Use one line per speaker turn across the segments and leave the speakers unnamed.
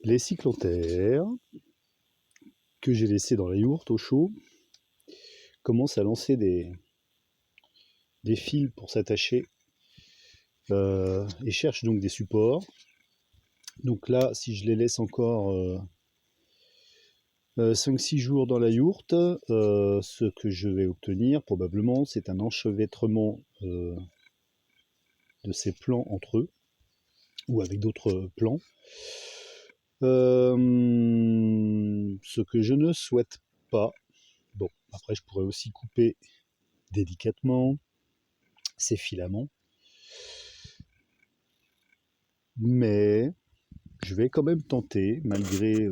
Les cyclantères que j'ai laissés dans la yourte au chaud commencent à lancer des fils pour s'attacher et cherchent donc des supports. Donc là, si je les laisse encore 5-6 jours dans la yourte, ce que je vais obtenir probablement, c'est un enchevêtrement de ces plants entre eux, ou avec d'autres plants. Ce que je ne souhaite pas. Bon, après je pourrais aussi couper délicatement ces filaments, mais je vais quand même tenter, malgré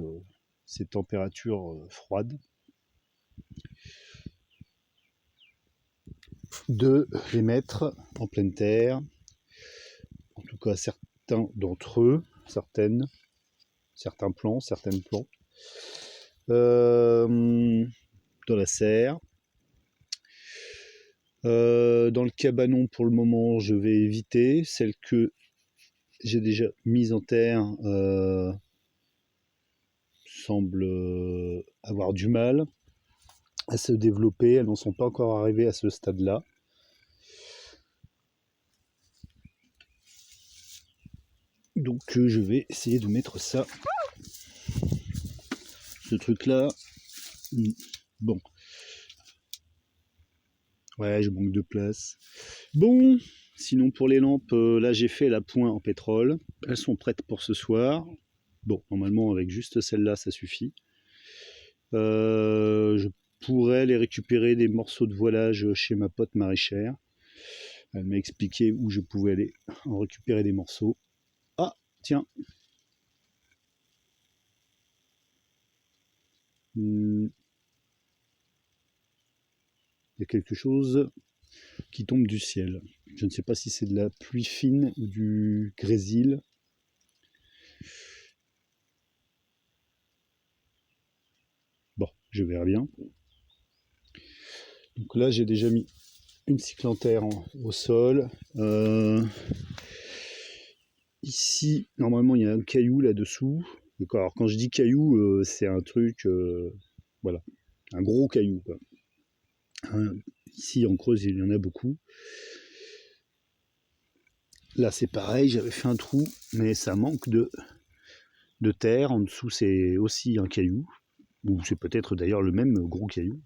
ces températures froides, de les mettre en pleine terre, en tout cas certains d'entre eux, certaines plantes, dans la serre. Dans le cabanon, pour le moment, je vais éviter. Celles que j'ai déjà mises en terre semblent avoir du mal à se développer. Elles n'en sont pas encore arrivées à ce stade-là. Donc je vais essayer de mettre ça, ce truc-là. Bon. Ouais, je manque de place. Bon, sinon pour les lampes, là j'ai fait la pointe en pétrole. Elles sont prêtes pour ce soir. Bon, normalement avec juste celle-là, ça suffit. Je pourrais les récupérer des morceaux de voilage chez ma pote maraîchère. Elle m'a expliqué où je pouvais aller en récupérer des morceaux. Ah, tiens. Il y a quelque chose qui tombe du ciel. Je ne sais pas si c'est de la pluie fine ou du grésil. Bon, je verrai bien. Donc là, j'ai déjà mis une cyclantère au sol. Ici, normalement, il y a un caillou là-dessous. D'accord. Alors, quand je dis caillou, c'est un truc, voilà, un gros caillou, quoi. Ici, en Creuse, il y en a beaucoup. Là, c'est pareil, j'avais fait un trou, mais ça manque de terre. En dessous, c'est aussi un caillou, ou c'est peut-être d'ailleurs le même gros caillou.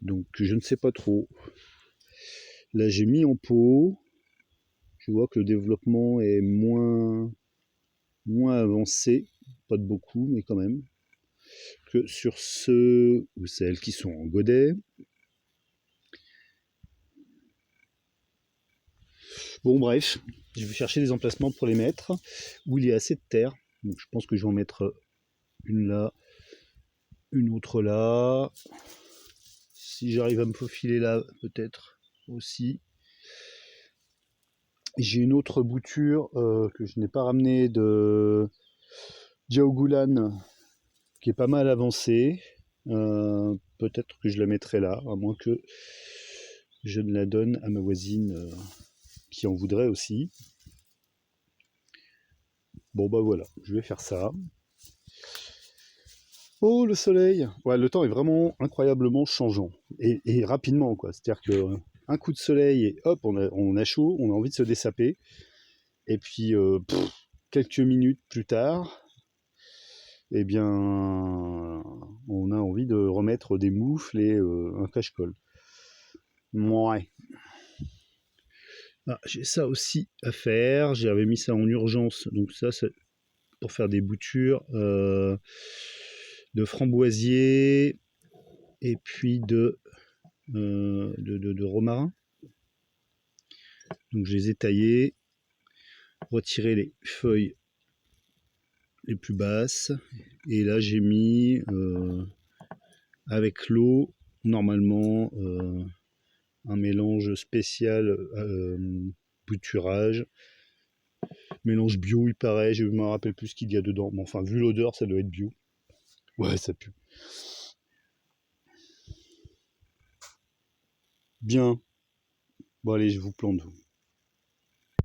Donc, je ne sais pas trop. Là, j'ai mis en pot. Je vois que le développement est moins avancé, pas de beaucoup, mais quand même, que sur ceux ou celles qui sont en godet. Bon, bref, je vais chercher des emplacements pour les mettre où il y a assez de terre. Donc, je pense que je vais en mettre une là, une autre là. Si j'arrive à me faufiler là, peut-être aussi. J'ai une autre bouture que je n'ai pas ramenée de Diaogulan qui est pas mal avancée. Peut-être que je la mettrai là, à moins que je ne la donne à ma voisine qui en voudrait aussi. Bon bah voilà, je vais faire ça. Oh le soleil! Ouais, le temps est vraiment incroyablement changeant et rapidement quoi. C'est-à-dire que un coup de soleil et hop, on a chaud, on a envie de se dessaper. Et puis quelques minutes plus tard, eh bien, on a envie de remettre des moufles et un cache-colle. Ouais. Ah, j'ai ça aussi à faire. J'avais mis ça en urgence, donc ça c'est pour faire des boutures de framboisier et puis de romarin. Donc je les ai taillés, retiré les feuilles les plus basses, et là j'ai mis avec l'eau normalement un mélange spécial bouturage, mélange bio il paraît, je ne me rappelle plus ce qu'il y a dedans, mais enfin vu l'odeur ça doit être bio. Ouais, ça pue. Bien. Bon allez, je vous plante.